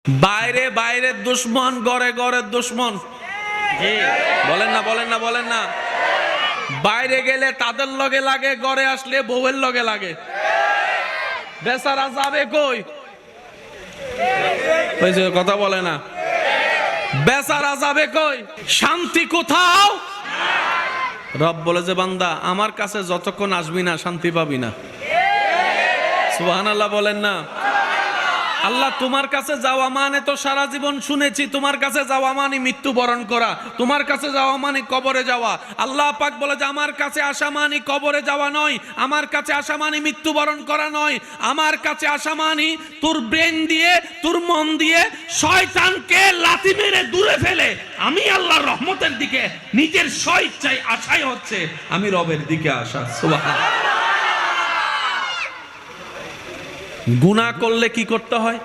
বাইরে বাইরের দুশ্মন, ঘরে ঘরের দুশ্মন। বলেন না, বলেন না, বলেন না। বাইরে গেলে তাদের লগে লাগে, ঘরে আসলে বউয়ের লগে লাগে। বেচারা যাবে কই? কথা বলে না। বেচারা যাবে কই? শান্তি কোথাও। রব বলে যে বান্দা আমার কাছে যতক্ষণ আসবি না শান্তি পাবি না। সুবহানাল্লাহ বলেন না। আল্লাহ তোমার কাছে যাওয়া মানে তো সারা জীবন শুনেছি তোমার কাছে যাওয়া মানে মৃত্যুবরণ করা, তোমার কাছে যাওয়া মানে কবরে যাওয়া। আল্লাহ পাক বলে যে আমার কাছে আসা মানে কবরে যাওয়া নয়, আমার কাছে আসা মানে মৃত্যুবরণ করা নয়, আমার কাছে আসা মানে তোর ব্রেন দিয়ে, তোর মন দিয়ে শয়তানকে লাথি মেরে দূরে ফেলে আমি আল্লাহর রহমতের দিকে নিজের স্বইচ্ছায় আশাই হচ্ছে আমি রবের দিকে আসা। সুবহানাল্লাহ। গুনাহ করলে কি করতে হয়?